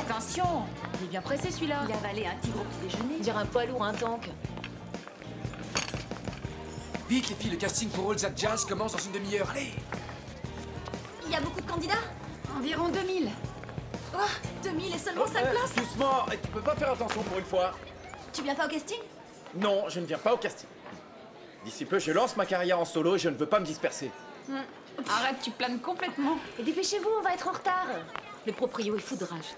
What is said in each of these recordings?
attention! Il est bien pressé celui-là. Il a avalé un tigre au petit déjeuner. On dirait un poids lourd, un tank. Vite les filles, le casting pour All That Jazz commence dans une demi-heure, allez! Il y a beaucoup de candidats? Environ 2000. Oh, 2000 et seulement 5 places? Doucement, tu peux pas faire attention pour une fois. Tu viens pas au casting? Non, je ne viens pas au casting. D'ici peu, je lance ma carrière en solo et je ne veux pas me disperser. Arrête, tu planes complètement. Et dépêchez-vous, on va être en retard. Le proprio est fou de rage.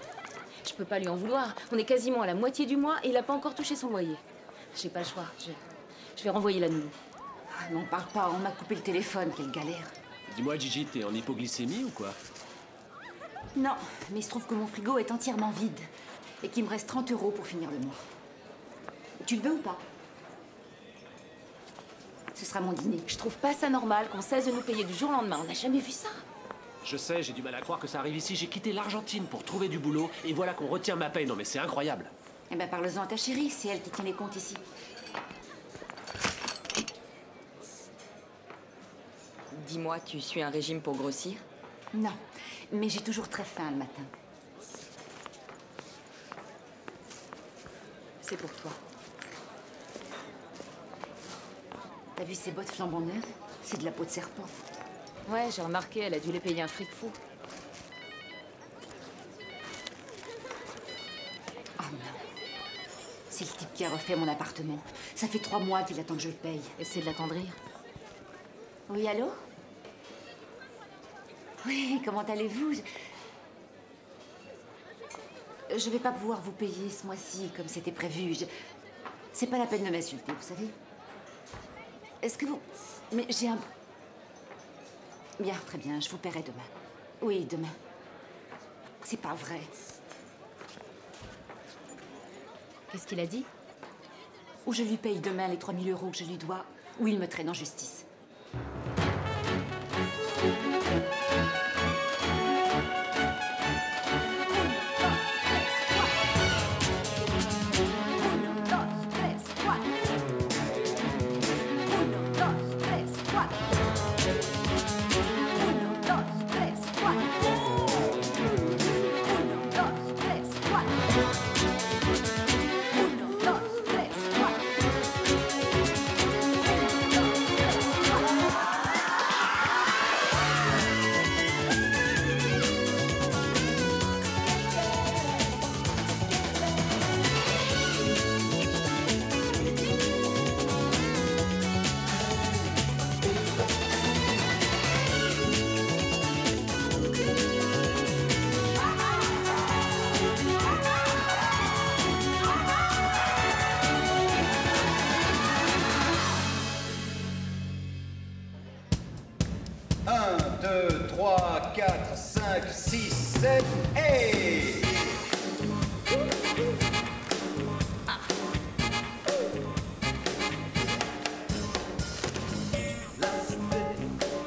Je peux pas lui en vouloir. On est quasiment à la moitié du mois et il a pas encore touché son loyer. J'ai pas le choix. Je vais renvoyer la nounou. N'en parle pas, on m'a coupé le téléphone, quelle galère. Dis-moi, Gigi, t'es en hypoglycémie ou quoi? Non, mais il se trouve que mon frigo est entièrement vide et qu'il me reste 30 € pour finir le mois. Tu le veux ou pas? Ce sera mon dîner. Je trouve pas ça normal qu'on cesse de nous payer du jour au lendemain. On n'a jamais vu ça. Je sais, j'ai du mal à croire que ça arrive ici. J'ai quitté l'Argentine pour trouver du boulot et voilà qu'on retient ma paye. Non mais c'est incroyable. Eh ben parle-en à ta chérie, c'est elle qui tient les comptes ici. Dis-moi, tu suis un régime pour grossir? Non, mais j'ai toujours très faim le matin. C'est pour toi. T'as vu ces bottes flambant neuves? C'est de la peau de serpent. Ouais, j'ai remarqué, elle a dû les payer un fric fou. Oh non. C'est le type qui a refait mon appartement. Ça fait 3 mois qu'il attend que je le paye. Essaie de l'attendrir. Oui, allô? Oui, comment allez-vous? Je vais pas pouvoir vous payer ce mois-ci comme c'était prévu. C'est pas la peine de m'insulter, vous savez. Est-ce que vous... Mais j'ai un... Bien, très bien, je vous paierai demain. Oui, demain. C'est pas vrai. Qu'est-ce qu'il a dit? Ou je lui paye demain les 3000 € que je lui dois, ou il me traîne en justice.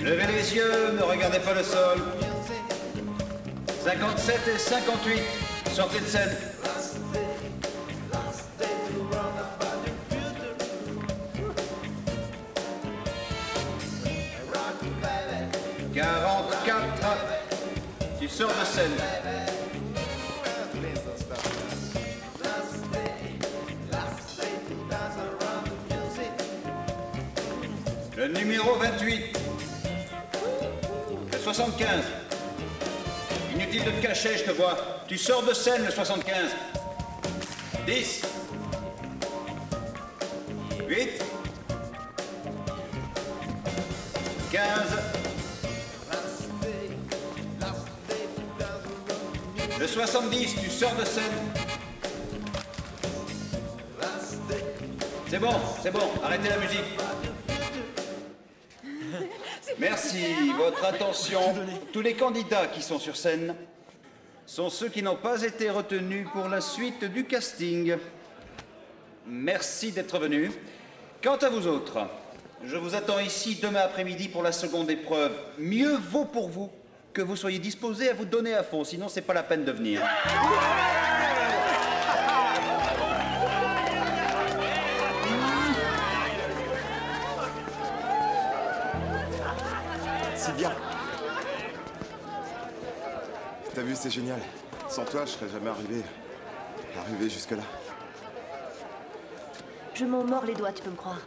Levez les yeux, ne regardez pas le sol. 57 et 58, sortez de scène. « 44, tu sors de scène. » Le numéro 28. Le 75. Inutile de te cacher, je te vois. Tu sors de scène, le 75. 10. 8. 15. Le 70, tu sors de scène. C'est bon, arrêtez la musique. Merci, votre attention. Tous les candidats qui sont sur scène sont ceux qui n'ont pas été retenus pour la suite du casting. Merci d'être venus. Quant à vous autres, je vous attends ici demain après-midi pour la seconde épreuve. Mieux vaut pour vous que vous soyez disposés à vous donner à fond, sinon c'est pas la peine de venir. C'est bien. T'as vu, c'est génial. Sans toi, je serais jamais arrivé jusque-là. Je m'en mords les doigts, tu peux me croire.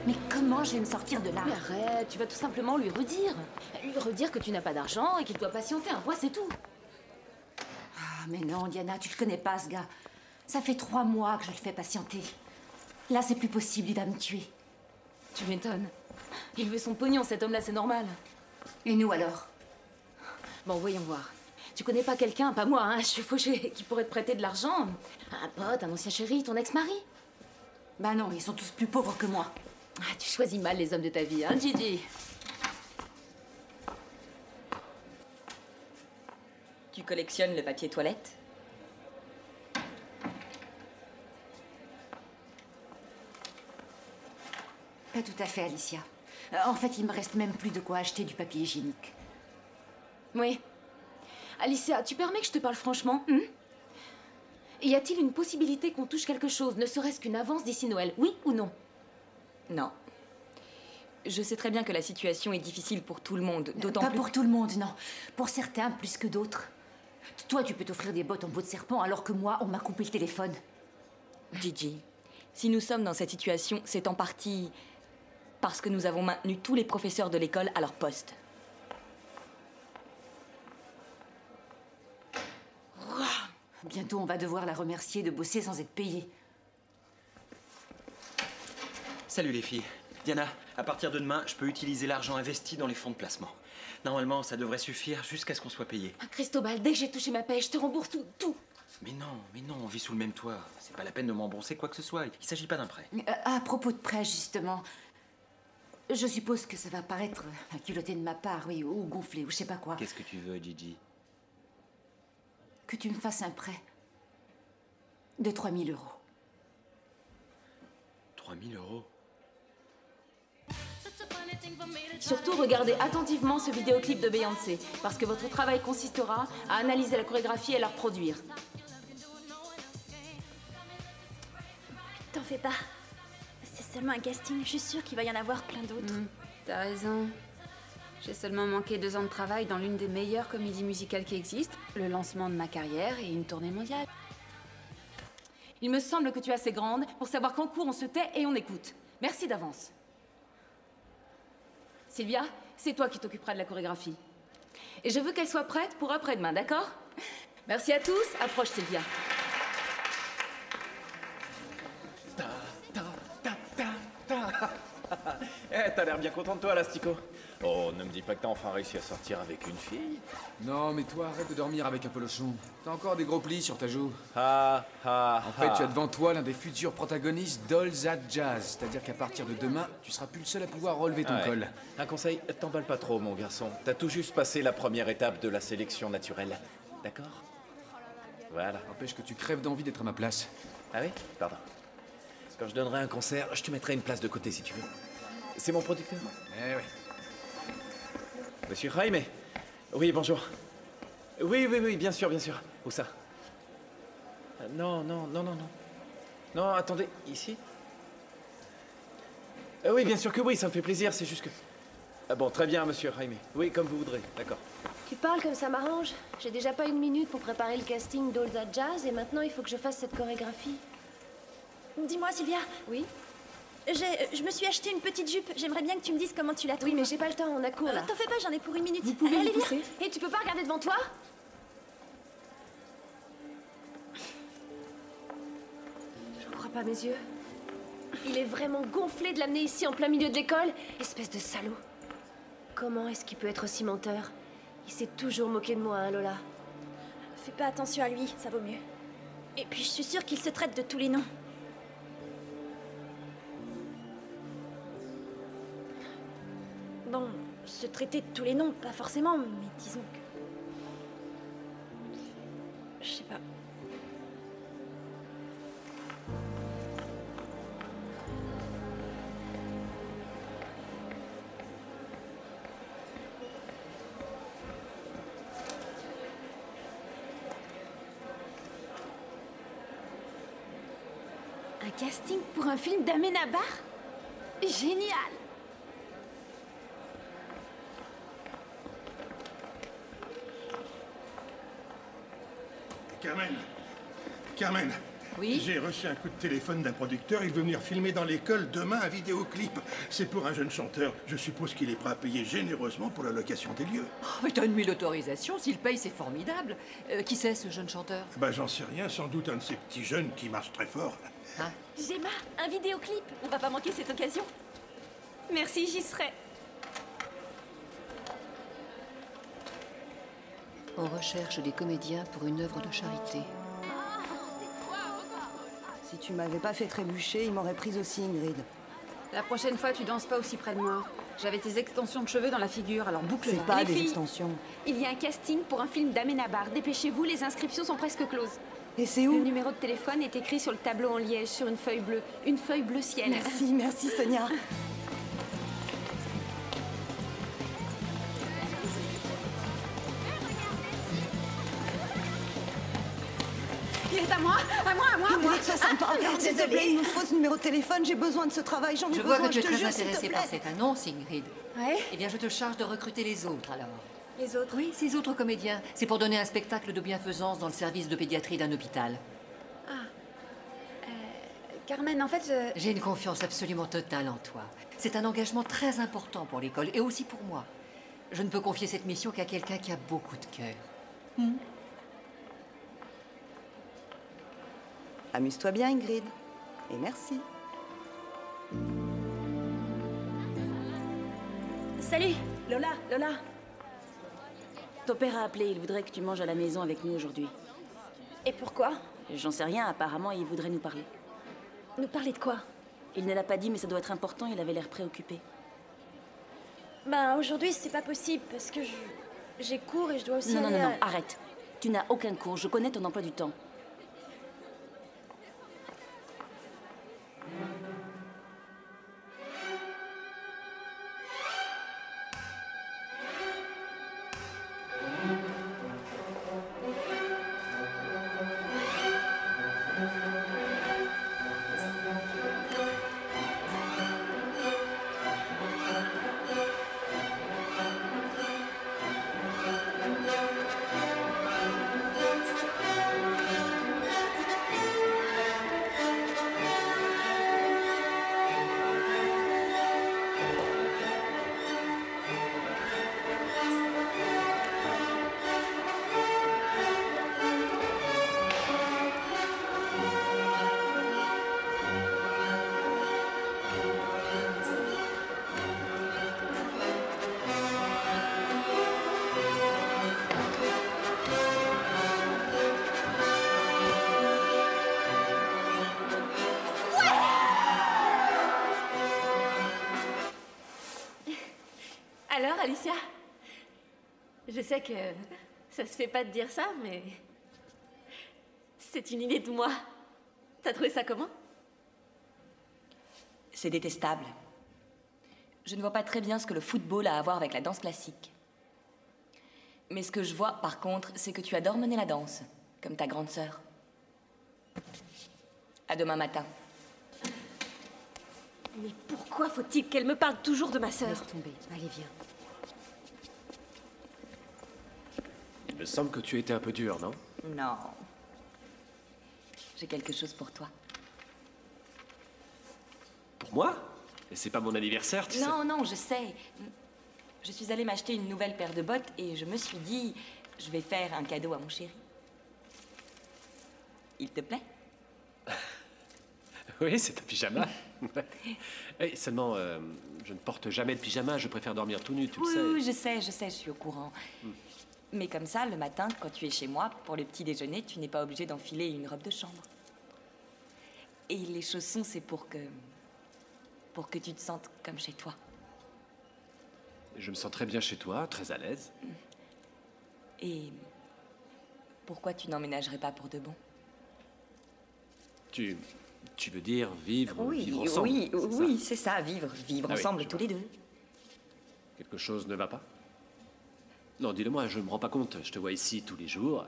Mais comment je vais me sortir de là? Mais arrête, tu vas tout simplement lui redire. Lui redire que tu n'as pas d'argent et qu'il doit patienter un mois, c'est tout. Ah, mais non, Diana, tu le connais pas, ce gars. Ça fait 3 mois que je le fais patienter. Là, c'est plus possible, il va me tuer. Tu m'étonnes. Il veut son pognon, cet homme-là, c'est normal. Et nous, alors? Bon, voyons voir. Tu connais pas quelqu'un, pas moi, hein, je suis fauchée, qui pourrait te prêter de l'argent? Un pote, un ancien chéri, ton ex-mari? Bah non, ils sont tous plus pauvres que moi. Ah, tu choisis mal les hommes de ta vie, hein, Gigi? Tu collectionnes le papier toilette? Pas tout à fait, Alicia. En fait, il me reste même plus de quoi acheter du papier hygiénique. Oui. Alicia, tu permets que je te parle franchement? Y a-t-il une possibilité qu'on touche quelque chose, ne serait-ce qu'une avance d'ici Noël, oui ou non? Non. Je sais très bien que la situation est difficile pour tout le monde, d'autant Pas plus... pour tout le monde, non. Pour certains, plus que d'autres. Toi, tu peux t'offrir des bottes en peau de serpent, alors que moi, on m'a coupé le téléphone. Gigi, si nous sommes dans cette situation, c'est en partie parce que nous avons maintenu tous les professeurs de l'école à leur poste. Bientôt, on va devoir la remercier de bosser sans être payée. Salut les filles. Diana, à partir de demain, je peux utiliser l'argent investi dans les fonds de placement. Normalement, ça devrait suffire jusqu'à ce qu'on soit payé. Ah, Cristobal, dès que j'ai touché ma paye, je te rembourse tout. Mais non, on vit sous le même toit. C'est pas la peine de m'embourser quoi que ce soit. Il s'agit pas d'un prêt. À propos de prêt, justement, je suppose que ça va paraître culotté de ma part, oui, ou gonflé, ou je sais pas quoi. Qu'est-ce que tu veux, Gigi? Que tu me fasses un prêt de 3 000 €. 3 000 €? Surtout, regardez attentivement ce vidéoclip de Beyoncé, parce que votre travail consistera à analyser la chorégraphie et la reproduire. T'en fais pas. C'est seulement un casting. Je suis sûre qu'il va y en avoir plein d'autres. T'as raison. J'ai seulement manqué 2 ans de travail dans l'une des meilleures comédies musicales qui existent, le lancement de ma carrière et une tournée mondiale. Il me semble que tu es assez grande pour savoir qu'en cours, on se tait et on écoute. Merci d'avance. Sylvia, c'est toi qui t'occuperas de la chorégraphie. Et je veux qu'elle soit prête pour après-demain, d'accord? Merci à tous. Approche, Sylvia. Eh, t'as l'air bien content de toi, Lastico. Oh, ne me dis pas que t'as enfin réussi à sortir avec une fille. Non, mais toi, arrête de dormir avec un pelochon. T'as encore des gros plis sur ta joue. En En fait, tu as devant toi l'un des futurs protagonistes d'All That Jazz. C'est-à-dire qu'à partir de demain, tu seras plus le seul à pouvoir relever ton col. Un conseil, t'emballe pas trop, mon garçon. T'as tout juste passé la première étape de la sélection naturelle. D'accord? Voilà. N'empêche que tu crèves d'envie d'être à ma place. Ah oui? Pardon. Quand je donnerai un concert, je te mettrai une place de côté si tu veux. C'est mon producteur. Eh oui. Monsieur Jaime. Oui, bonjour. Oui, bien sûr. Où ça? Non. Non, attendez, ici? Oui, bien sûr que oui, ça me fait plaisir, c'est juste que... Ah bon, très bien, monsieur Jaime. Oui, comme vous voudrez, d'accord. Tu parles comme ça m'arrange. J'ai déjà pas 1 minute pour préparer le casting d'All That Jazz et maintenant il faut que je fasse cette chorégraphie. Dis-moi, Sylvia. Oui? Je me suis acheté une petite jupe. J'aimerais bien que tu me dises comment tu la trouves. Oui, mais j'ai pas le temps, on a cours là. T'en fais pas, j'en ai pour 1 minute. Vous pouvez Allez, me pousser? viens. Et tu peux pas regarder devant toi? Je crois pas mes yeux. Il est vraiment gonflé de l'amener ici en plein milieu de l'école. Espèce de salaud. Comment est-ce qu'il peut être aussi menteur? Il s'est toujours moqué de moi, hein, Lola. Fais pas attention à lui, ça vaut mieux. Et puis je suis sûre qu'il se traite de tous les noms. Bon, se traiter de tous les noms, pas forcément, mais disons que... Je sais pas. Un casting pour un film d'Amenabar? Génial! Carmen. Carmen. Oui? J'ai reçu un coup de téléphone d'un producteur. Il veut venir filmer dans l'école demain un vidéoclip. C'est pour un jeune chanteur. Je suppose qu'il est prêt à payer généreusement pour la location des lieux. Oh, mais donne-lui l'autorisation. S'il paye, c'est formidable. Qui c'est, ce jeune chanteur? Bah, j'en sais rien. Sans doute un de ces petits jeunes qui marchent très fort. Hein? Gemma, un vidéoclip. On va pas manquer cette occasion. Merci, j'y serai. On recherche des comédiens pour une œuvre de charité. Si tu m'avais pas fait trébucher, il m'aurait prise aussi, Ingrid. La prochaine fois, tu danses pas aussi près de moi. J'avais tes extensions de cheveux dans la figure, alors boucle-les. C'est pas Les des filles, extensions. Il y a un casting pour un film d'Amenabar. Dépêchez-vous, les inscriptions sont presque closes. Et c'est où? Le numéro de téléphone est écrit sur le tableau en liège, sur une feuille bleue. Une feuille bleu ciel. Merci, merci Sonia. Il est à moi, à moi, à moi, à moi. Ingrid, sois sympa. S'il te plaît, il nous faut ce numéro de téléphone. J'ai besoin de ce travail. J'en ai Je besoin. vois que tu es te très jure, s'il te intéressée plaît. par cette annonce, Ingrid. Ouais? Eh bien, je te charge de recruter les autres, alors. Les autres? Oui, ces autres comédiens. C'est pour donner un spectacle de bienfaisance dans le service de pédiatrie d'un hôpital. Carmen, en fait, J'ai une confiance absolument totale en toi. C'est un engagement très important pour l'école et aussi pour moi. Je ne peux confier cette mission qu'à quelqu'un qui a beaucoup de cœur. Amuse-toi bien, Ingrid. Et merci. Salut, Lola, Lola. Ton père a appelé, il voudrait que tu manges à la maison avec nous aujourd'hui. Et pourquoi? J'en sais rien, apparemment il voudrait nous parler. Nous parler de quoi? Il ne l'a pas dit, mais ça doit être important, il avait l'air préoccupé. Ben, aujourd'hui, c'est pas possible, parce que j'ai cours et je dois aussi Non, non, aller non, à- non, arrête. Tu n'as aucun cours, je connais ton emploi du temps. Alors, Alicia? Je sais que ça se fait pas de dire ça, mais c'est une idée de moi. T'as trouvé ça comment? C'est détestable. Je ne vois pas très bien ce que le football a à voir avec la danse classique. Mais ce que je vois, par contre, c'est que tu adores mener la danse, comme ta grande sœur. À demain matin. Mais pourquoi faut-il qu'elle me parle toujours de ma sœur? Laisse tomber. Allez, viens. Il me semble que tu étais un peu dur, non? Non. J'ai quelque chose pour toi. Pour moi? Et c'est pas mon anniversaire, tu sais. Non, non, je sais. Je suis allée m'acheter une nouvelle paire de bottes et je me suis dit, je vais faire un cadeau à mon chéri. Il te plaît? Oui, c'est un pyjama. Eh, seulement, je ne porte jamais de pyjama, je préfère dormir tout nu, tu le Oui, sais. oui, je sais, je suis au courant. Mais comme ça, le matin, quand tu es chez moi, pour le petit déjeuner, tu n'es pas obligé d'enfiler une robe de chambre. Et les chaussons, c'est pour que tu te sentes comme chez toi. Je me sens très bien chez toi, très à l'aise. Et pourquoi tu n'emménagerais pas pour de bon? Tu veux dire vivre ensemble? Oui, c'est ça, vivre Ah oui, ensemble je tous vois. les deux. Quelque chose ne va pas? Non, dis-le-moi, je ne me rends pas compte. Je te vois ici tous les jours.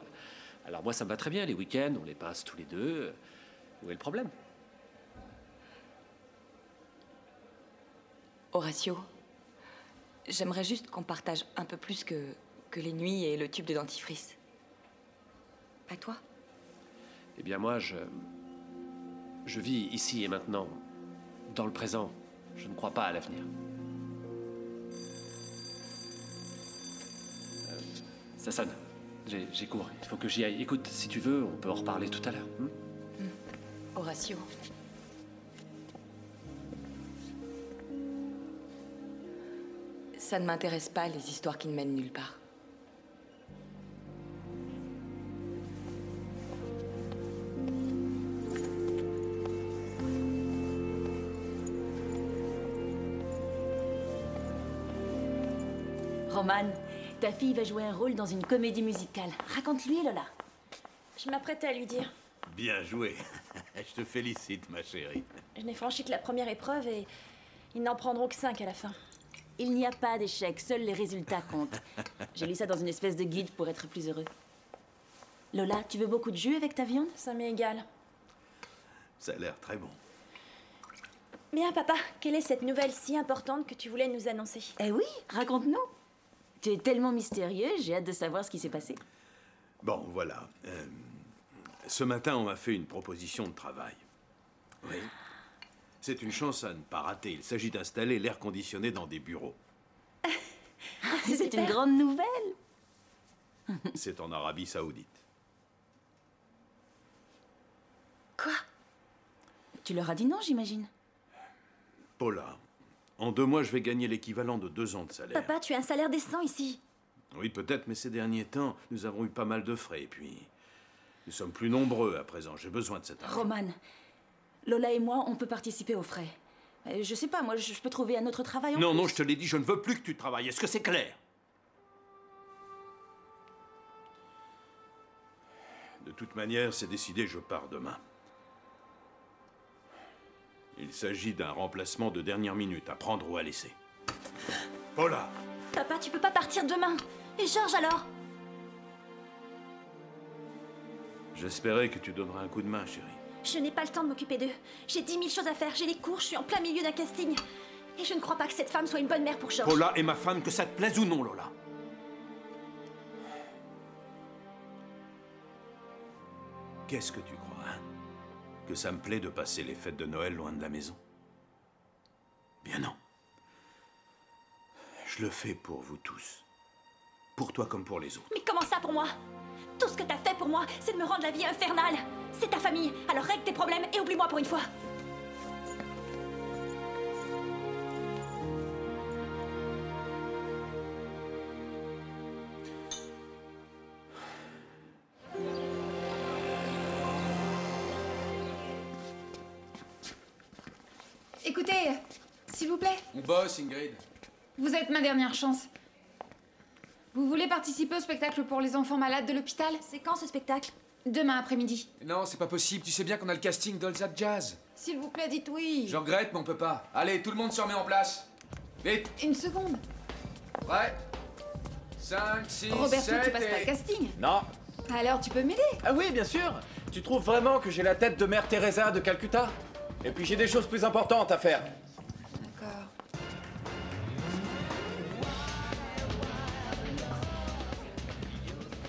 Alors moi, ça me va très bien. Les week-ends, on les passe tous les deux. Où est le problème? Horatio, j'aimerais juste qu'on partage un peu plus que les nuits et le tube de dentifrice. Pas toi? Eh bien moi, je vis ici et maintenant, dans le présent. Je ne crois pas à l'avenir. Ça sonne. J'ai cours. Il faut que j'y aille. Écoute, si tu veux, on peut en reparler tout à l'heure. Horatio. Ça ne m'intéresse pas, les histoires qui ne mènent nulle part. Roman, ta fille va jouer un rôle dans une comédie musicale. Raconte-lui, Lola. Je m'apprêtais à lui dire. Bien joué. Je te félicite, ma chérie. Je n'ai franchi que la première épreuve et ils n'en prendront que 5 à la fin. Il n'y a pas d'échec, seuls les résultats comptent. J'ai lu ça dans une espèce de guide pour être plus heureux. Lola, tu veux beaucoup de jus avec ta viande? Ça m'est égal. Ça a l'air très bon. Bien, papa, quelle est cette nouvelle si importante que tu voulais nous annoncer? Eh oui, raconte-nous. Tu es tellement mystérieux, j'ai hâte de savoir ce qui s'est passé. Bon, voilà. Ce matin, on m'a fait une proposition de travail. Oui. C'est une chance à ne pas rater. Il s'agit d'installer l'air conditionné dans des bureaux. C'est une grande nouvelle. C'est en Arabie Saoudite. Quoi? Tu leur as dit non, j'imagine. Paula, en 2 mois, je vais gagner l'équivalent de 2 ans de salaire. Papa, tu as un salaire décent ici. Oui, peut-être, mais ces derniers temps, nous avons eu pas mal de frais. Et puis, nous sommes plus nombreux à présent. J'ai besoin de cet argent. Roman, Lola et moi, on peut participer aux frais. Je sais pas, moi, je peux trouver un autre travail en plus. Non, je te l'ai dit, je ne veux plus que tu travailles. Est-ce que c'est clair? De toute manière, c'est décidé, je pars demain. Il s'agit d'un remplacement de dernière minute, à prendre ou à laisser. Paula! Papa, tu peux pas partir demain. Et Georges alors? J'espérais que tu donnerais un coup de main, chérie. Je n'ai pas le temps de m'occuper d'eux. J'ai 10 000 choses à faire, j'ai les cours, je suis en plein milieu d'un casting. Et je ne crois pas que cette femme soit une bonne mère pour Georges. Paula est ma femme, que ça te plaise ou non, Lola. Qu'est-ce que tu crois, hein? Que ça me plaît de passer les fêtes de Noël loin de la maison? Bien non. Je le fais pour vous tous. Pour toi comme pour les autres. Mais comment ça pour moi? Tout ce que t'as fait pour moi, c'est de me rendre la vie infernale. C'est ta famille, alors règle tes problèmes et oublie-moi pour une fois. Écoutez, s'il vous plaît. On bosse, Ingrid. Vous êtes ma dernière chance. Vous voulez participer au spectacle pour les enfants malades de l'hôpital? C'est quand ce spectacle? Demain après-midi. Non, c'est pas possible. Tu sais bien qu'on a le casting d'Olza Jazz. S'il vous plaît, dites oui. Je regrette, mais on peut pas. Allez, tout le monde se remet en place. Vite. Une seconde. Prêt? 5, 6, Roberto, 7 tu passes pas le casting? Non. Alors, tu peux m'aider? Ah oui, bien sûr. Tu trouves vraiment que j'ai la tête de Mère Teresa de Calcutta? Et puis j'ai des choses plus importantes à faire. D'accord.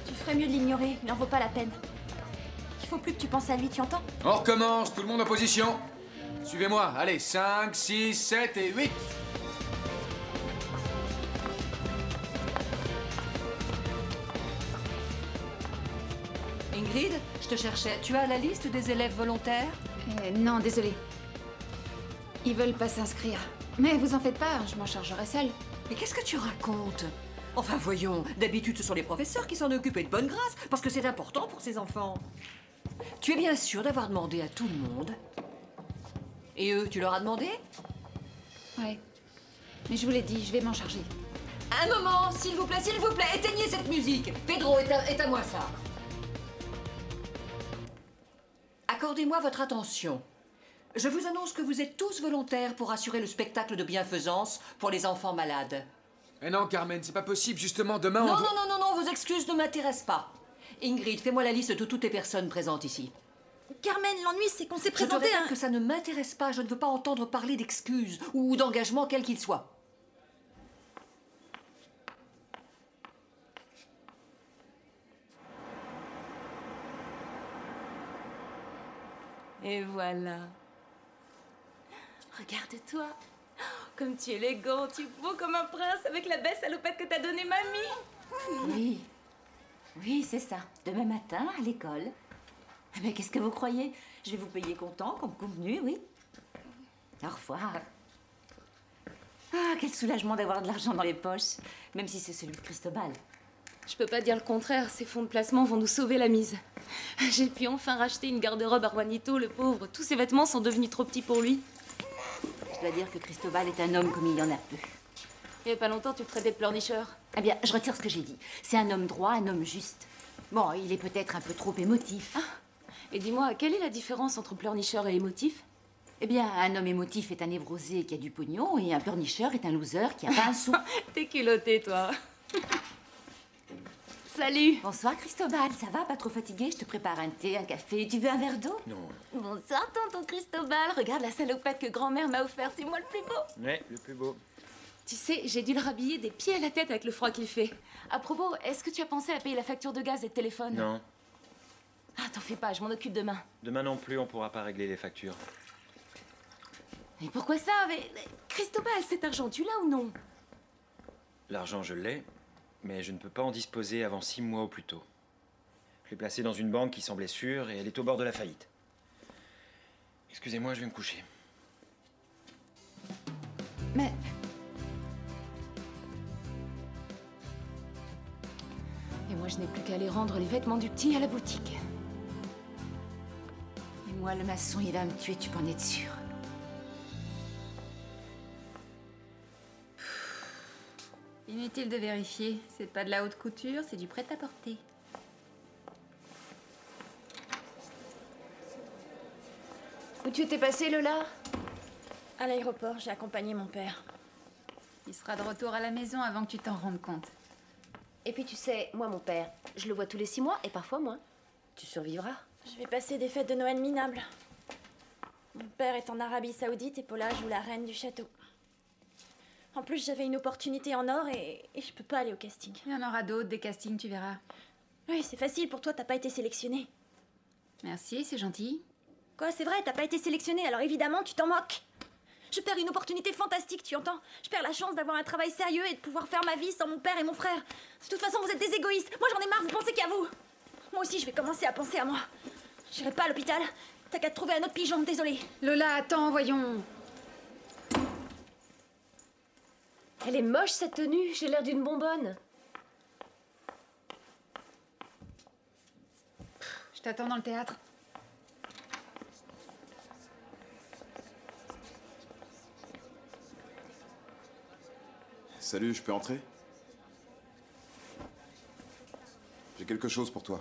Tu ferais mieux de l'ignorer, il n'en vaut pas la peine. Il faut plus que tu penses à lui, tu entends? On recommence, tout le monde en position. Suivez-moi. Allez, 5, 6, 7 et 8. Ingrid, je te cherchais. Tu as la liste des élèves volontaires? Non, désolé. Ils veulent pas s'inscrire. Mais vous en faites pas, je m'en chargerai seule. Mais qu'est-ce que tu racontes? Enfin, voyons, d'habitude, ce sont les professeurs qui s'en occupent et de bonne grâce, parce que c'est important pour ces enfants. Tu es bien sûr d'avoir demandé à tout le monde. Et eux, tu leur as demandé? Ouais. Mais je vous l'ai dit, je vais m'en charger. Un moment, s'il vous plaît, éteignez cette musique. Pedro, éteins-moi ça. Accordez-moi votre attention. Je vous annonce que vous êtes tous volontaires pour assurer le spectacle de bienfaisance pour les enfants malades. Eh non, Carmen, c'est pas possible. Justement, demain, on Non, doit... non, vos excuses ne m'intéressent pas. Ingrid, fais-moi la liste de toutes les personnes présentes ici. Carmen, l'ennui, c'est qu'on s'est Je te présenté répète que ça ne m'intéresse pas. Je ne veux pas entendre parler d'excuses ou d'engagement, quel qu'il soit. Et voilà. Regarde-toi. Comme tu es élégant, tu es beau comme un prince avec la belle salopette que t'as donnée mamie. Oui. Oui, c'est ça. Demain matin, à l'école. Mais qu'est-ce que vous croyez? Je vais vous payer comptant, comme convenu, oui. Au revoir. Ah, quel soulagement d'avoir de l'argent dans les poches, même si c'est celui de Cristobal. Je peux pas dire le contraire, ces fonds de placement vont nous sauver la mise. J'ai pu enfin racheter une garde-robe à Juanito, le pauvre. Tous ses vêtements sont devenus trop petits pour lui. Je dois dire que Cristobal est un homme comme il y en a peu. Il y a pas longtemps, tu le traitais de pleurnicheur. Eh bien, je retire ce que j'ai dit. C'est un homme droit, un homme juste. Bon, il est peut-être un peu trop émotif. Et dis-moi, quelle est la différence entre pleurnicheur et émotif? Eh bien, un homme émotif est un névrosé qui a du pognon et un pleurnicheur est un loser qui a pas un sou. T'es culotté, toi. Salut. Bonsoir, Cristobal. Ça va? Pas trop fatigué? Je te prépare un thé, un café. Tu veux un verre d'eau? Non. Bonsoir, tonton Cristobal. Regarde la salopette que grand-mère m'a offerte. C'est moi le plus beau. Ouais, le plus beau. Tu sais, j'ai dû le rhabiller des pieds à la tête avec le froid qu'il fait. À propos, est-ce que tu as pensé à payer la facture de gaz et de téléphone? Non. Ah, t'en fais pas, je m'en occupe demain. Demain non plus, on pourra pas régler les factures. Mais pourquoi ça? Mais Cristobal, cet argent, tu l'as ou non? L'argent, je l'ai, mais je ne peux pas en disposer avant 6 mois au plus tôt. Je l'ai placé dans une banque qui semblait sûre et elle est au bord de la faillite. Excusez-moi, je vais me coucher. Mais... Et moi, je n'ai plus qu'à aller rendre les vêtements du petit à la boutique. Et moi, le maçon, il va me tuer, tu peux en être sûr. Inutile de vérifier. C'est pas de la haute couture, c'est du prêt-à-porter. Où tu étais passée, Lola? À l'aéroport, j'ai accompagné mon père. Il sera de retour à la maison avant que tu t'en rendes compte. Et puis tu sais, moi, mon père, je le vois tous les 6 mois et parfois moins. Tu survivras. Je vais passer des fêtes de Noël minables. Mon père est en Arabie Saoudite et Paula joue la reine du château. En plus, j'avais une opportunité en or et je peux pas aller au casting. Il y en aura d'autres, des castings, tu verras. Oui, c'est facile, pour toi, t'as pas été sélectionnée. Merci, c'est gentil. Quoi, c'est vrai, t'as pas été sélectionnée, alors évidemment, tu t'en moques. Je perds une opportunité fantastique, tu entends? Je perds la chance d'avoir un travail sérieux et de pouvoir faire ma vie sans mon père et mon frère. De toute façon, vous êtes des égoïstes. Moi, j'en ai marre, vous pensez qu'à vous. Moi aussi, je vais commencer à penser à moi. J'irai pas à l'hôpital. T'as qu'à te trouver un autre pigeon, désolé. Lola, attends, voyons. Elle est moche, cette tenue. J'ai l'air d'une bonbonne. Je t'attends dans le théâtre. Salut, je peux entrer? J'ai quelque chose pour toi.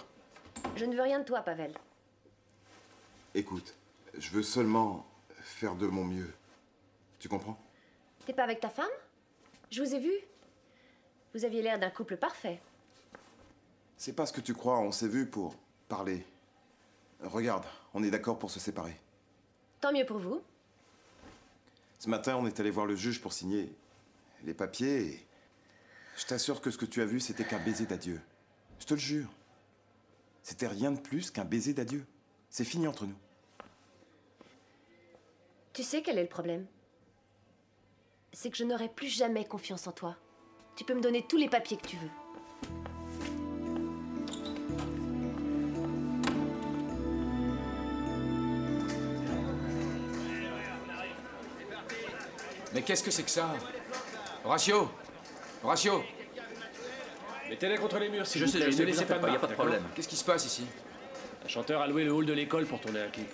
Je ne veux rien de toi, Pavel. Écoute, je veux seulement faire de mon mieux. Tu comprends? T'es pas avec ta femme? Je vous ai vu. Vous aviez l'air d'un couple parfait. C'est pas ce que tu crois, on s'est vu pour parler. Regarde, on est d'accord pour se séparer. Tant mieux pour vous. Ce matin, on est allé voir le juge pour signer les papiers et je t'assure que ce que tu as vu, c'était qu'un baiser d'adieu. Je te le jure. C'était rien de plus qu'un baiser d'adieu. C'est fini entre nous. Tu sais quel est le problème? C'est que je n'aurai plus jamais confiance en toi. Tu peux me donner tous les papiers que tu veux. Mais qu'est-ce que c'est que ça? Horatio! Horatio! Mettez-les contre les murs, si Je vous sais, plaît, je sais, ne laissez vous en pas faites de pas, y a pas de marque, problème. Qu'est-ce qui se passe ici? Un chanteur a loué le hall de l'école pour tourner un clip.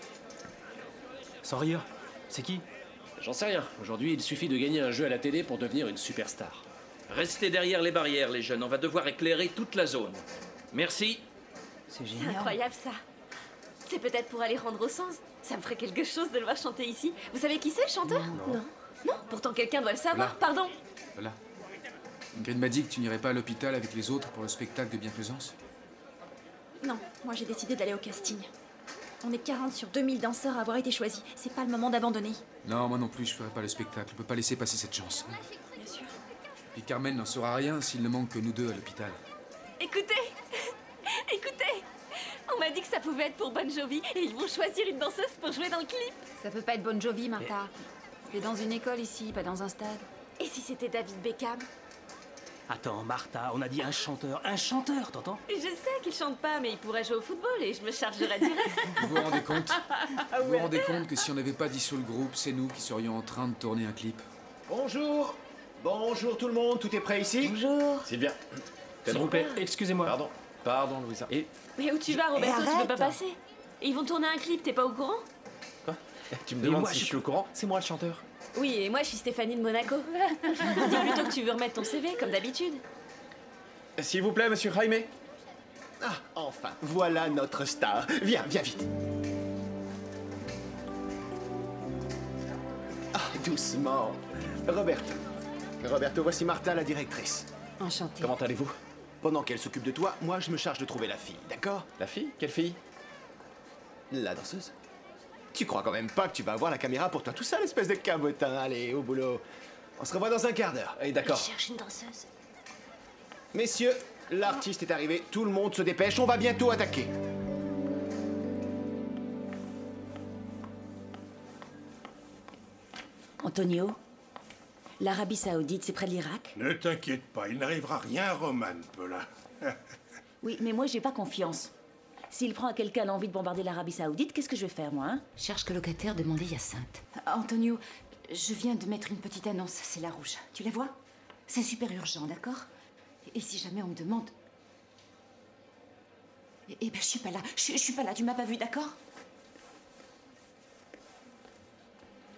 Sans rire. C'est qui? J'en sais rien. Aujourd'hui, il suffit de gagner un jeu à la télé pour devenir une superstar. Restez derrière les barrières, les jeunes. On va devoir éclairer toute la zone. Merci. C'est incroyable, ça. C'est peut-être pour aller rendre au sens. Ça me ferait quelque chose de le voir chanter ici. Vous savez qui c'est, le chanteur? Non. Non, pourtant quelqu'un doit le savoir. Là. Pardon. Voilà. Ingrid m'a dit que tu n'irais pas à l'hôpital avec les autres pour le spectacle de bienfaisance. Non, moi j'ai décidé d'aller au casting. On est 40 sur 2000 danseurs à avoir été choisis. C'est pas le moment d'abandonner. Non, moi non plus, je ferai pas le spectacle. On peut pas laisser passer cette chance. Bien sûr. Puis Carmen n'en saura rien s'il ne manque que nous deux à l'hôpital. Écoutez, écoutez, on m'a m'a dit que ça pouvait être pour Bon Jovi et ils vont choisir une danseuse pour jouer dans le clip. Ça peut pas être Bon Jovi, Martha. T'es dans une école ici, pas dans un stade. Et si c'était David Beckham? Attends, Martha, on a dit un chanteur, t'entends? Je sais qu'il chante pas, mais il pourrait jouer au football et je me chargerais du reste. Vous vous rendez compte? Vous vous rendez compte que si on n'avait pas dissous le groupe, c'est nous qui serions en train de tourner un clip? Bonjour. Bonjour tout le monde, tout est prêt ici? Bonjour. Sylvia. S'il vous plaît, excusez-moi. Pardon, Louisa. Et Mais où tu vas, Roberto? Tu peux pas passer. Et ils vont tourner un clip, t'es pas au courant? tu me demandes si je suis au courant? C'est moi le chanteur. Oui, et moi je suis Stéphanie de Monaco. Dis plutôt que tu veux remettre ton CV, comme d'habitude. S'il vous plaît, monsieur Jaime. Ah, enfin, voilà notre star. Viens vite. Ah, doucement. Roberto, voici Martha, la directrice. Enchantée. Comment allez-vous? Pendant qu'elle s'occupe de toi, moi je me charge de trouver la fille, d'accord? La fille? Quelle fille? La danseuse. Tu crois quand même pas que tu vas avoir la caméra pour toi tout seul, espèce de cabotin? Allez, au boulot. On se revoit dans un quart d'heure. Allez, d'accord. Je cherche une danseuse. Messieurs, l'artiste est arrivé. Tout le monde se dépêche. On va bientôt attaquer. Antonio, l'Arabie Saoudite, c'est près de l'Irak? Ne t'inquiète pas, il n'arrivera rien à Roman, Paula. Oui, mais moi j'ai pas confiance. S'il prend à quelqu'un l'envie de bombarder l'Arabie Saoudite, qu'est-ce que je vais faire, moi, hein? Cherche colocataire, demandez Hyacinthe. Antonio, je viens de mettre une petite annonce, c'est la rouge. Tu la vois? C'est super urgent, d'accord? Et si jamais on me demande... Eh ben, je suis pas là. Je suis pas là, tu m'as pas vu, d'accord?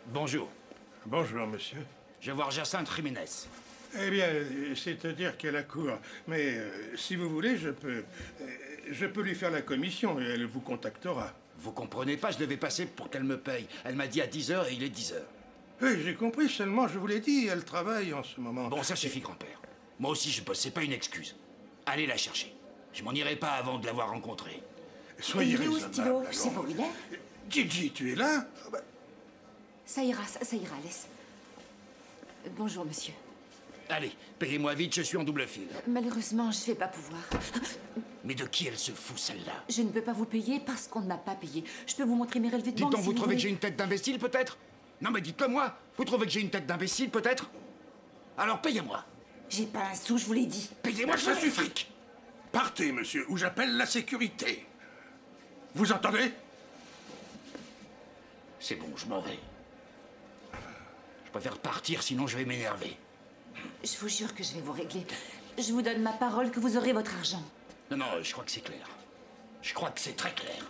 Bonjour. Bonjour, monsieur. Je vais voir Jacinthe Jiménez. Eh bien, c'est-à-dire qu'elle a court. Mais si vous voulez, je peux lui faire la commission et elle vous contactera. Vous comprenez pas, je devais passer pour qu'elle me paye. Elle m'a dit à 10h et il est 10h. Oui, j'ai compris, seulement je vous l'ai dit, elle travaille en ce moment. Bon, ça suffit, grand-père. Moi aussi, je bosse, c'est pas une excuse. Allez la chercher. Je m'en irai pas avant de l'avoir rencontrée. Soyez Il est où, raisonnable. stylo? Je sais pas où il est. Gigi, tu es là? Ça ira, laisse. Bonjour, monsieur. Allez, payez-moi vite, je suis en double fil. Malheureusement, je vais pas pouvoir. Mais de qui elle se fout, celle-là? Je ne peux pas vous payer parce qu'on ne m'a pas payé. Je peux vous montrer mes relevés de Dites banque donc, si vous trouvez voulez. que j'ai une tête d'imbécile, peut-être? Non, mais dites-le moi. Vous trouvez que j'ai une tête d'imbécile, peut-être? Alors payez-moi. J'ai pas un sou, je vous l'ai dit. Payez-moi, je suis fric. Partez, monsieur, ou j'appelle la sécurité. Vous entendez? C'est bon, je m'en vais. Je préfère partir, sinon je vais m'énerver. Je vous jure que je vais vous régler. Je vous donne ma parole que vous aurez votre argent. Non, non, je crois que c'est clair. Je crois que c'est très clair.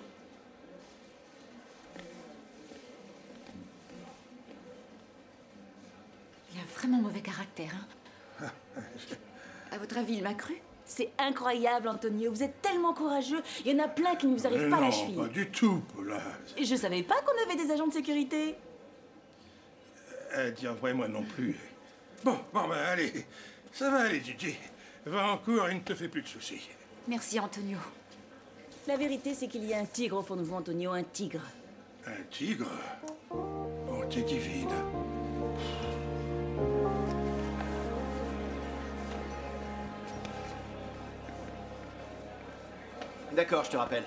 Il a vraiment mauvais caractère, hein. À votre avis, il m'a cru? C'est incroyable, Antonio. Vous êtes tellement courageux. Il y en a plein qui ne vous arrivent pas à la cheville. Non, pas du tout, Paula. Et je savais pas qu'on avait des agents de sécurité. Tiens, vrai, moi non plus. Bon, ben allez. Ça va aller, Gigi. Va en cours et ne te fais plus de soucis. Merci, Antonio. La vérité, c'est qu'il y a un tigre au fond de vous, Antonio, un tigre. Un tigre? Oh, t'es divine. D'accord, je te rappelle.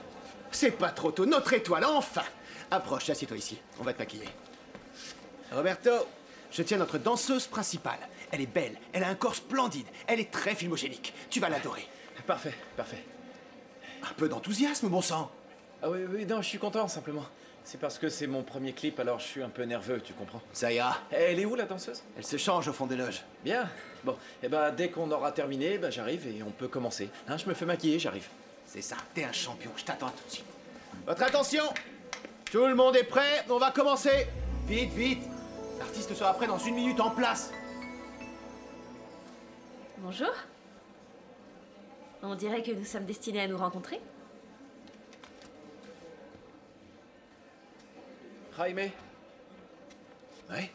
C'est pas trop tôt, notre étoile, enfin! Approche, assieds-toi ici, on va te maquiller. Roberto, je tiens notre danseuse principale. Elle est belle, elle a un corps splendide, elle est très filmogénique. Tu vas l'adorer. Parfait, parfait. Un peu d'enthousiasme, bon sang. Ah oui, non, je suis content, simplement. C'est parce que c'est mon premier clip, alors je suis un peu nerveux, tu comprends? Ça ira. Elle est où, la danseuse? Elle se change au fond des loges. Bien. Bon, et ben dès qu'on aura terminé, j'arrive et on peut commencer. Hein, je me fais maquiller, j'arrive. C'est ça, t'es un champion, je t'attends tout de suite. Votre attention! Tout le monde est prêt, on va commencer! Vite, vite! L'artiste sera prêt dans 1 minute en place. Bonjour. On dirait que nous sommes destinés à nous rencontrer. Jaime? Oui?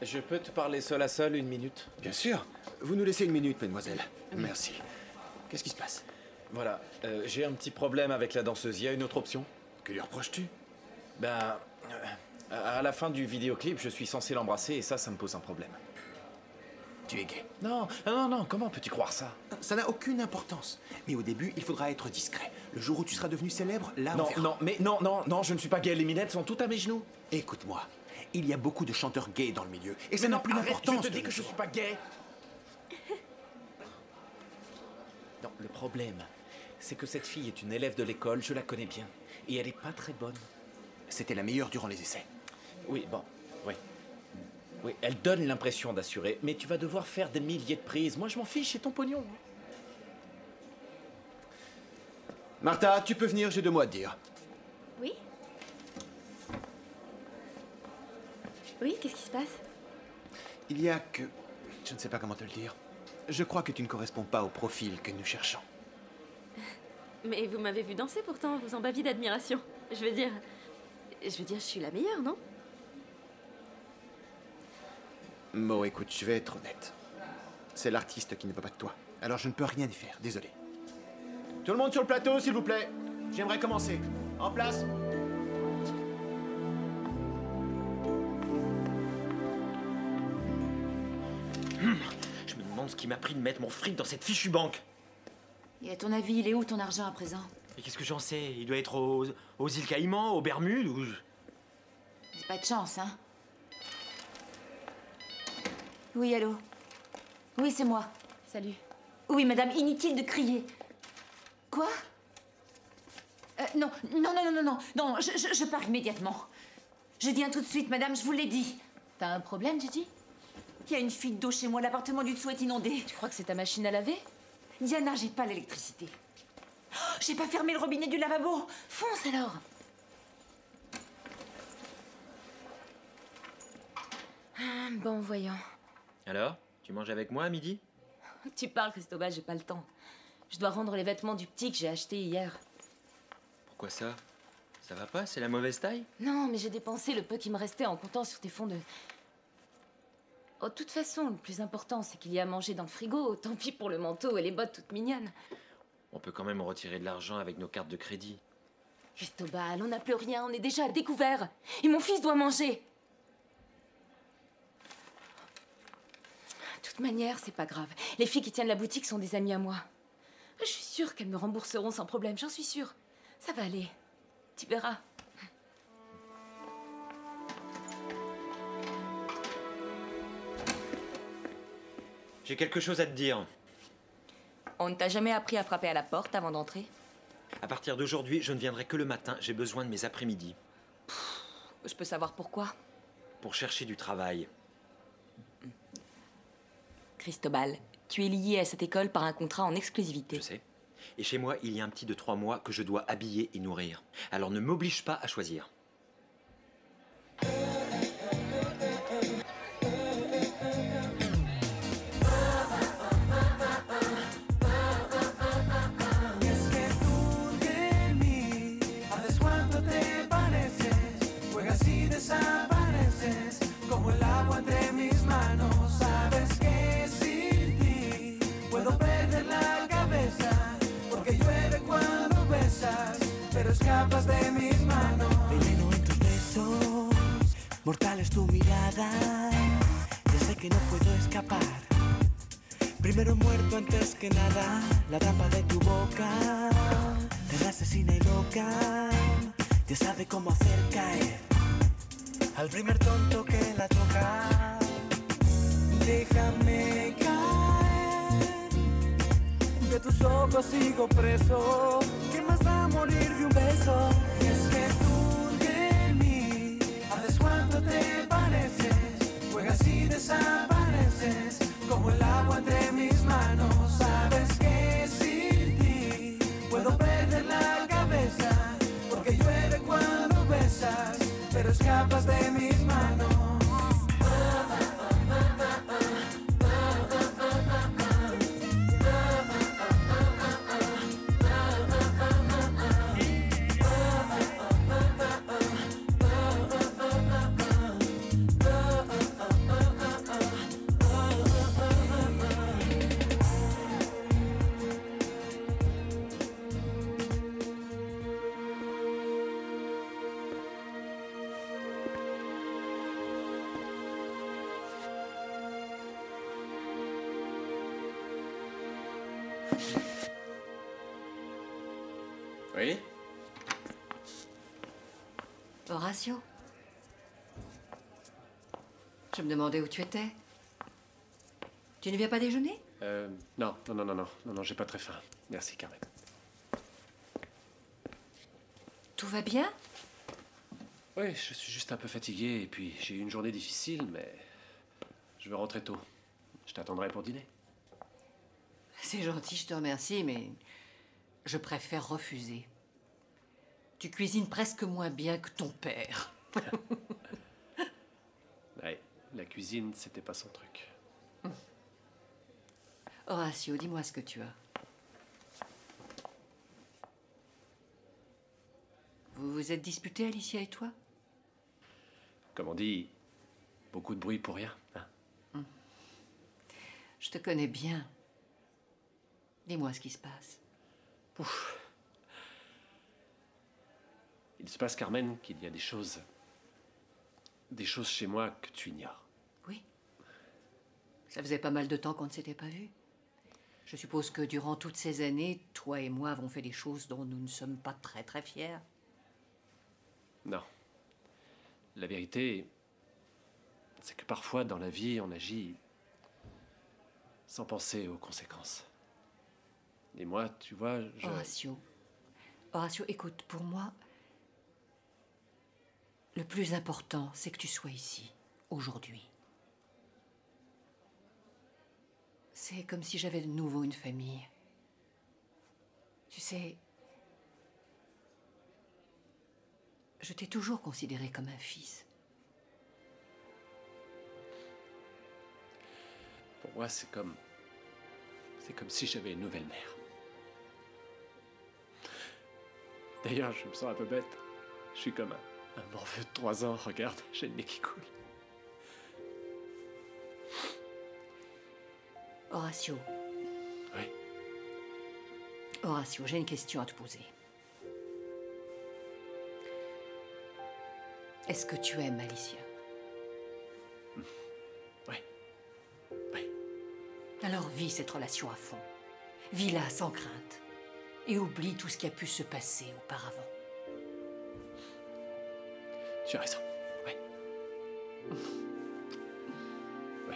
Je peux te parler seul à seul 1 minute? Bien sûr. Vous nous laissez 1 minute, mademoiselle. Merci. Qu'est-ce qui se passe? Voilà, j'ai un petit problème avec la danseuse. Il y a une autre option? Que lui reproches-tu? À la fin du vidéoclip, je suis censé l'embrasser et ça me pose un problème. Tu es gay? Non, comment peux-tu croire ça? Ça n'a aucune importance. Mais au début, il faudra être discret. Le jour où tu seras devenu célèbre, là, Non, non, mais non, je ne suis pas gay. Les minettes sont toutes à mes genoux. Écoute-moi, il y a beaucoup de chanteurs gays dans le milieu. Et ça n'a plus d'importance. Je te dis que je ne suis pas gay. Non, le problème, c'est que cette fille est une élève de l'école, je la connais bien. Et elle n'est pas très bonne. C'était la meilleure durant les essais. Oui, bon, oui. Oui, elle donne l'impression d'assurer, mais tu vas devoir faire des milliers de prises. Moi, je m'en fiche, c'est ton pognon. Martha, tu peux venir, j'ai 2 mots à te dire. Oui? Oui, qu'est-ce qui se passe? Il y a que... Je ne sais pas comment te le dire. Je crois que tu ne corresponds pas au profil que nous cherchons. Mais vous m'avez vu danser pourtant, vous en baviez d'admiration. Je veux dire, je suis la meilleure, non? Bon, écoute, je vais être honnête. C'est l'artiste qui ne veut pas de toi. Alors je ne peux rien y faire, désolé. Tout le monde sur le plateau, s'il vous plaît. J'aimerais commencer. En place. Je me demande ce qui m'a pris de mettre mon fric dans cette fichue banque. Et à ton avis, il est où ton argent à présent? Et qu'est-ce que j'en sais? Il doit être aux îles Caïmans, aux Bermudes ou... J'ai pas de chance, hein? Oui, allô? Oui, c'est moi. Salut. Oui, madame, inutile de crier. Quoi? Non, je pars immédiatement. Je viens tout de suite, madame, je vous l'ai dit. T'as un problème, Gigi? Il y a une fuite d'eau chez moi, l'appartement du dessous est inondé. Tu crois que c'est ta machine à laver? Diana, j'ai pas l'électricité. Oh, j'ai pas fermé le robinet du lavabo. Fonce alors. Bon, voyons. Alors, tu manges avec moi à midi? Tu parles, Cristobal, j'ai pas le temps. Je dois rendre les vêtements du petit que j'ai acheté hier. Pourquoi ça? Ça va pas? C'est la mauvaise taille? Non, mais j'ai dépensé le peu qui me restait en comptant sur tes fonds de... Oh, de toute façon, le plus important, c'est qu'il y a à manger dans le frigo. Tant pis pour le manteau et les bottes toutes mignonnes. On peut quand même retirer de l'argent avec nos cartes de crédit. Cristobal, on n'a plus rien, on est déjà à découvert. Et mon fils doit manger. De toute manière, c'est pas grave. Les filles qui tiennent la boutique sont des amies à moi. Je suis sûre qu'elles me rembourseront sans problème, j'en suis sûre. Ça va aller. Tu verras. J'ai quelque chose à te dire. On ne t'a jamais appris à frapper à la porte avant d'entrer? À partir d'aujourd'hui, je ne viendrai que le matin. J'ai besoin de mes après-midi. Je peux savoir pourquoi? Pour chercher du travail. Cristobal, tu es lié à cette école par un contrat en exclusivité. Je sais. Et chez moi, il y a un petit de 3 mois que je dois habiller et nourrir. Alors ne m'oblige pas à choisir. Como el agua entre mis manos, sabes que sin ti puedo perder la cabeza, porque llueve cuando besas, pero escapas de mis manos. Veneno en tus besos, mortal es tu mirada, ya sé que no puedo escapar. Primero muerto antes que nada, la trampa de tu boca, tan asesina y loca, ya sabe cómo hacer caer al primer tonto que la toca. Déjame caer, de tus ojos sigo preso. ¿Qué más da morir de un beso? Y es que tú de mí haces cuanto te pareces, juegas y desapareces como el agua entre mis manos. Sabes que sin ti puedo perder la cabeza, porque llueve cuando besas, pero escapas de mis manos. Oui? Horatio? Je me demandais où tu étais. Tu ne viens pas déjeuner? Non, j'ai pas très faim. Merci, Carmen. Tout va bien? Oui, je suis juste un peu fatigué et puis j'ai eu une journée difficile, mais je veux rentrer tôt. Je t'attendrai pour dîner. C'est gentil, je te remercie, mais je préfère refuser. Tu cuisines presque moins bien que ton père. Ouais, la cuisine, c'était pas son truc. Horatio, dis-moi ce que tu as. Vous vous êtes disputés, Alicia et toi? Comme on dit, beaucoup de bruit pour rien. Hein? Je te connais bien. Dis-moi ce qui se passe. Ouf. Il se passe, Carmen, qu'il y a des choses chez moi que tu ignores. Oui. Ça faisait pas mal de temps qu'on ne s'était pas vus. Je suppose que durant toutes ces années, toi et moi avons fait des choses dont nous ne sommes pas très très fiers. Non. La vérité, c'est que parfois dans la vie, on agit sans penser aux conséquences. Et moi, tu vois, je... Horatio, écoute, pour moi, le plus important, c'est que tu sois ici, aujourd'hui. C'est comme si j'avais de nouveau une famille. Tu sais, je t'ai toujours considéré comme un fils. Pour moi, c'est comme si j'avais une nouvelle mère. D'ailleurs, je me sens un peu bête. Je suis comme un morveux de 3 ans. Regarde, j'ai le nez qui coule. Horatio. Oui. Horatio, j'ai une question à te poser. Est-ce que tu aimes Alicia? Oui. Alors vis cette relation à fond. Vis-la sans crainte. Et oublie tout ce qui a pu se passer auparavant. Tu as raison. Oui. Oui.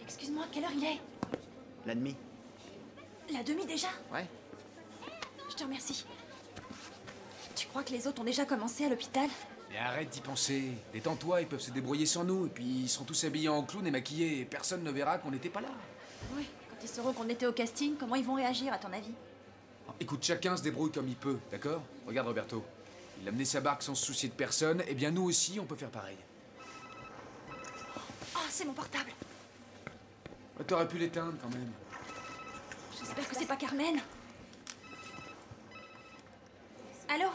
Excuse-moi, quelle heure il est? La demi. La demi déjà? Ouais. Je te remercie. Tu crois que les autres ont déjà commencé à l'hôpital? Mais arrête d'y penser. Détends-toi, ils peuvent se débrouiller sans nous. Et puis ils seront tous habillés en clown et maquillés. Et personne ne verra qu'on n'était pas là. Oui, quand ils sauront qu'on était au casting, comment ils vont réagir à ton avis? Écoute, chacun se débrouille comme il peut, d'accord? Regarde Roberto. Il a mené sa barque sans se soucier de personne. Eh bien nous aussi, on peut faire pareil. Oh, c'est mon portable. T'aurais pu l'éteindre quand même. J'espère que c'est pas Carmen. Allô?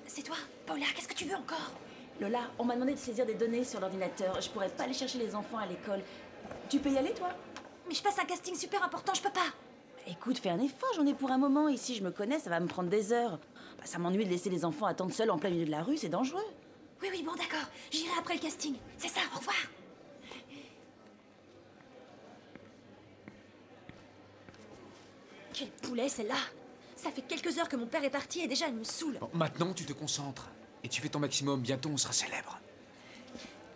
C'est toi? Paula, qu'est-ce que tu veux encore? Lola, on m'a demandé de saisir des données sur l'ordinateur. Je pourrais pas aller chercher les enfants à l'école. Tu peux y aller, toi? Mais je passe un casting super important, je peux pas. Écoute, fais un effort, j'en ai pour un moment. Ici, je me connais, ça va me prendre des heures. Bah, ça m'ennuie de laisser les enfants attendre seuls en plein milieu de la rue, c'est dangereux. Oui, bon, d'accord. J'irai après le casting. C'est ça, au revoir. Quel poulet, celle-là! Ça fait quelques heures que mon père est parti et déjà elle me saoule. Bon, maintenant, tu te concentres. Et tu fais ton maximum. Bientôt, on sera célèbre.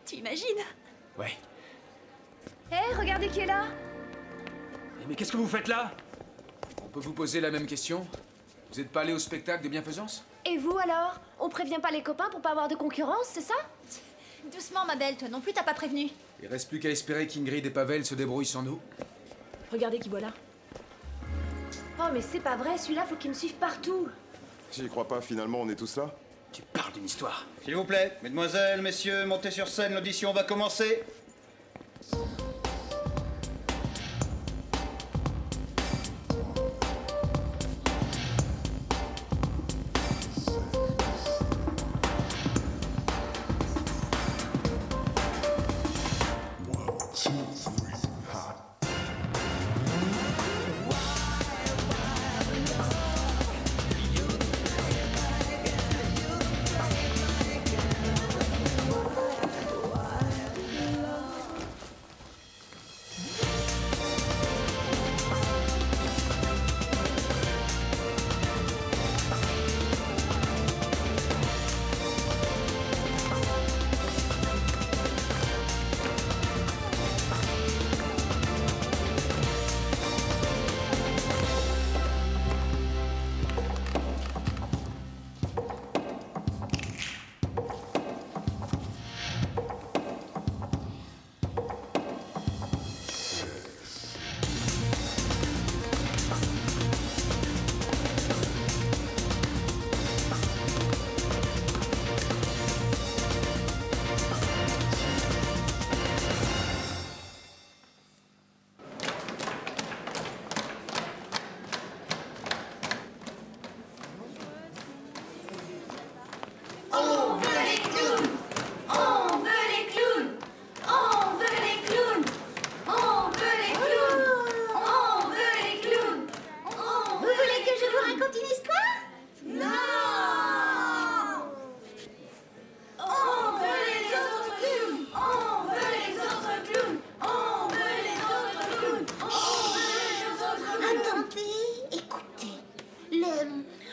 Tu imagines? Ouais. Hé, regardez qui est là! Mais qu'est-ce que vous faites là? On peut vous poser la même question? Vous n'êtes pas allé au spectacle de bienfaisance? Et vous alors? On prévient pas les copains pour pas avoir de concurrence, c'est ça? Doucement, ma belle, toi non plus t'as pas prévenu. Il reste plus qu'à espérer qu'Ingrid et Pavel se débrouillent sans nous. Regardez qui boit là. Oh, mais c'est pas vrai, celui-là, faut qu'il me suive partout. J'y crois pas, finalement, on est tous là. Tu parles d'une histoire. S'il vous plaît, mesdemoiselles, messieurs, montez sur scène, l'audition va commencer.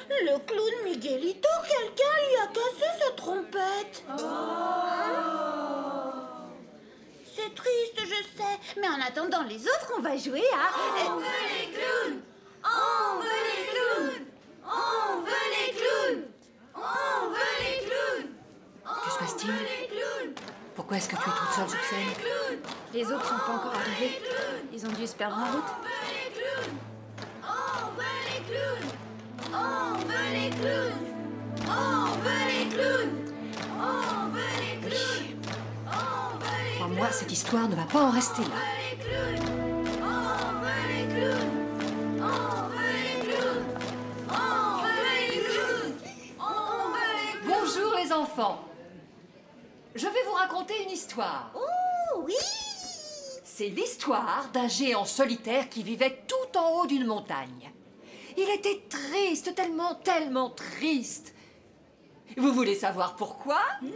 C'est le clown Miguelito. Quelqu'un lui a cassé sa trompette. C'est triste, je sais. Mais en attendant les autres, on va jouer à... On veut les clowns! On veut les clowns! On veut les clowns! On veut les clowns! Que se passe-t-il? Pourquoi est-ce que tu es toute seule sur scène? Les autres sont pas encore arrivés. Ils ont dû se perdre en route. On veut les clowns! On veut les clowns! On veut les clowns! On veut les clowns! Crois-moi, cette histoire ne va pas en rester là. On veut les clowns! On veut les clowns! On veut les clowns! On veut les clowns! Bonjour les enfants. Je vais vous raconter une histoire. Oh oui! C'est l'histoire d'un géant solitaire qui vivait tout en haut d'une montagne. Il était triste, tellement triste. Vous voulez savoir pourquoi? Non!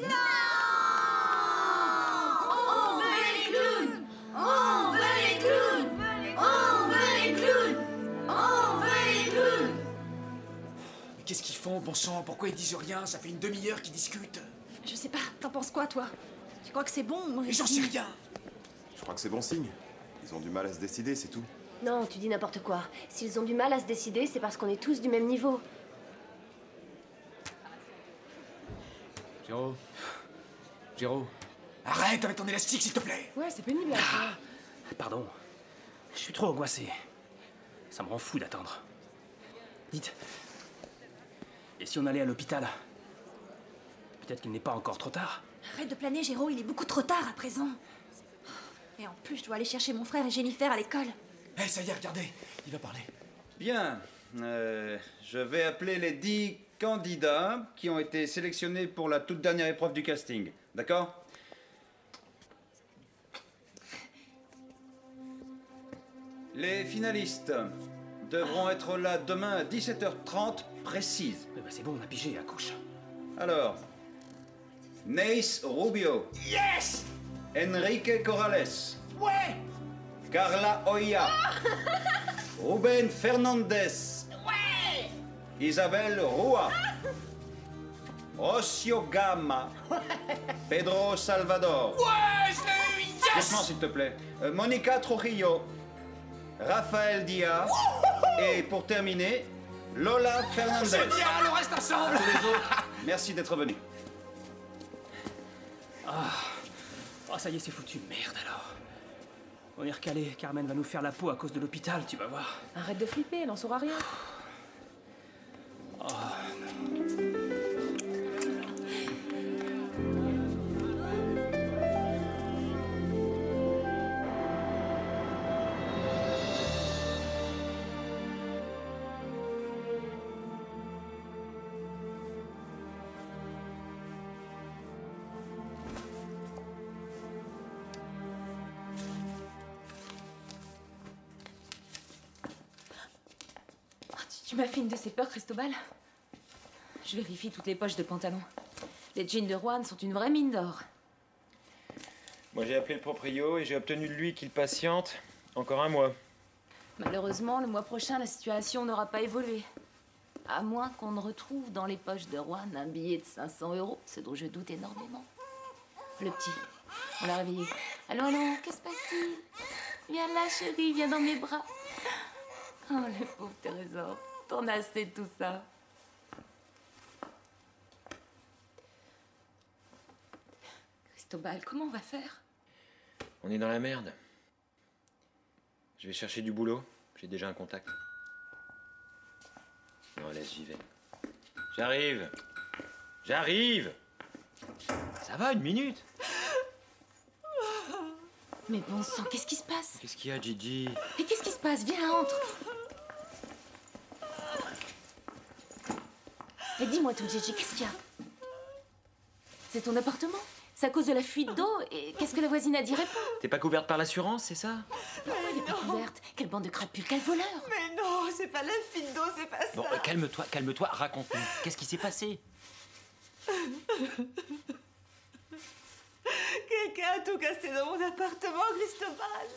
On veut les clowns! On veut les clowns! On veut les clowns! On veut les clowns! Mais qu'est-ce qu'ils font, bon sang? Pourquoi ils disent rien? Ça fait une demi-heure qu'ils discutent. Je sais pas, t'en penses quoi, toi? Tu crois que c'est bon? Mais j'en sais rien! Je crois que c'est bon signe. Ils ont du mal à se décider, c'est tout. Non, tu dis n'importe quoi. S'ils ont du mal à se décider, c'est parce qu'on est tous du même niveau. Géraud, arrête avec ton élastique, s'il te plaît! Ouais, c'est pénible. Pardon. Je suis trop angoissé. Ça me rend fou d'attendre. Dites. Et si on allait à l'hôpital? Peut-être qu'il n'est pas encore trop tard. Arrête de planer, Géraud, il est beaucoup trop tard à présent. Et en plus, je dois aller chercher mon frère et Jennifer à l'école. Eh, ça y est, regardez, il va parler. Bien. Je vais appeler les 10 candidats qui ont été sélectionnés pour la toute dernière épreuve du casting. D'accord? Les finalistes devront être là demain à 17h30 précise. Mais bah c'est bon, on a pigé à couche. Alors, Neis Rubio. Yes! Enrique Corrales. Ouais! Carla Oya. Ruben Fernandez. Ouais! Isabelle Rua. Rocio Gama. Pedro Salvador. Ouais, je l'ai eu! Yes! Doucement, s'il te plaît. Monica Trujillo. Raphaël Dia. Et pour terminer, Lola Fernandez. Génial, on reste ensemble! Tous les autres, merci d'être venus. Oh, ça y est, c'est foutu. Merde alors. On est recalé. Carmen va nous faire la peau à cause de l'hôpital, tu vas voir. Arrête de flipper, elle en saura rien. Oh. Tu m'as fait une de ces peurs, Cristobal? Je vérifie toutes les poches de pantalon. Les jeans de Juan sont une vraie mine d'or. Moi, j'ai appelé le proprio et j'ai obtenu de lui qu'il patiente encore un mois. Malheureusement, le mois prochain, la situation n'aura pas évolué. À moins qu'on ne retrouve dans les poches de Juan un billet de 500 €, ce dont je doute énormément. Le petit, on l'a réveillé. Allô, allô, que se passe-t-il? Viens là, chérie, viens dans mes bras. Oh, le pauvre trésor. T'en as assez de tout ça. Cristobal, comment on va faire? On est dans la merde. Je vais chercher du boulot. J'ai déjà un contact. Non, laisse, j'y vais. J'arrive. J'arrive. Ça va, 1 minute? Mais bon sang, qu'est-ce qui se passe? Qu'est-ce qu'il y a, Gigi? Mais qu'est-ce qui se passe? Viens, entre. Mais dis-moi tout, Gigi, qu'est-ce qu'il y a? C'est ton appartement? C'est à cause de la fuite d'eau? Et qu'est-ce que la voisine a dit? Réponds. T'es pas couverte par l'assurance, c'est ça? Pourquoi elle n'est pas couverte? Quelle bande de crapules, quel voleur! Mais non, c'est pas la fuite d'eau, c'est pas ça. Bon, calme-toi, raconte-nous. Qu'est-ce qui s'est passé? Quelqu'un a tout cassé dans mon appartement, Cristobal.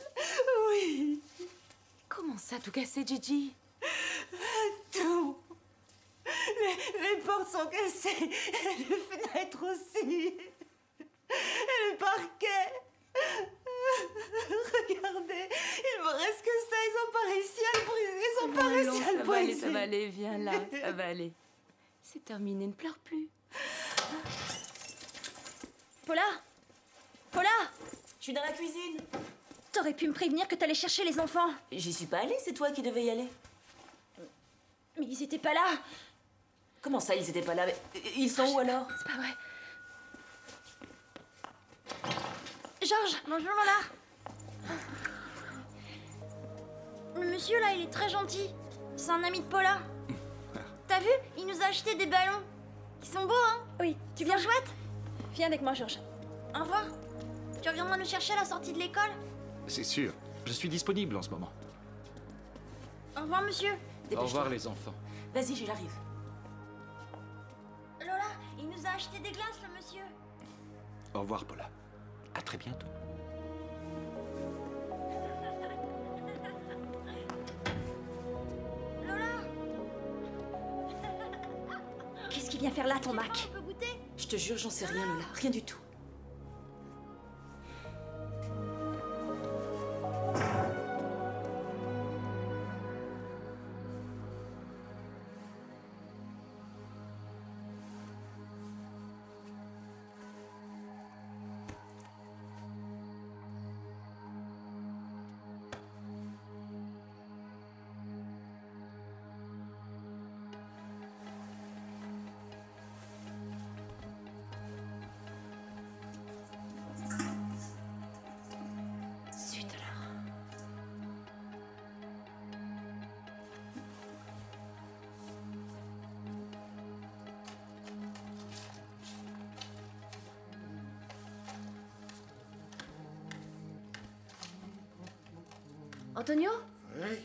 Oui. Comment ça, tout cassé, Gigi? Tout. Les portes sont cassées, les fenêtres aussi. Et le parquet. Regardez, il me reste que ça, ils ont pas réussi à le briser, ils ont pas réussi à le briser. Ça va aller, viens là, ça va aller. C'est terminé, ne pleure plus. Paula Paula Je suis dans la cuisine. T'aurais pu me prévenir que t'allais chercher les enfants. J'y suis pas allée, c'est toi qui devais y aller. Mais ils étaient pas là. Comment ça, ils étaient pas là? Ils sont où alors? C'est pas vrai. Georges, bonjour Lola. Le monsieur là, il est très gentil. C'est un ami de Paula. T'as vu? Il nous a acheté des ballons. Ils sont beaux, hein? Oui. Tu viens chouette? Viens avec moi, Georges. Au revoir. Tu reviendras nous chercher à la sortie de l'école? C'est sûr. Je suis disponible en ce moment. Au revoir, monsieur. Au revoir, les enfants. Vas-y, j'arrive. Lola, il nous a acheté des glaces, le monsieur. Au revoir, Paula. À très bientôt. Lola. Qu'est-ce qu'il vient faire là, ton Mac? On peut goûter? Je te jure, j'en sais rien, Lola. Rien du tout. Antonio? Oui?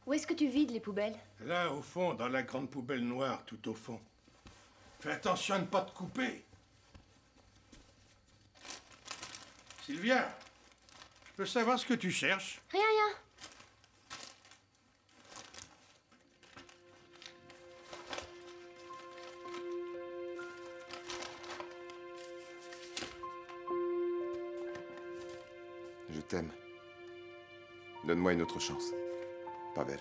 Où est-ce que tu vides les poubelles? Là, au fond, dans la grande poubelle noire, tout au fond. Fais attention à ne pas te couper. Sylvia, je peux savoir ce que tu cherches? Rien. Je t'aime. Donne-moi une autre chance, Pavel.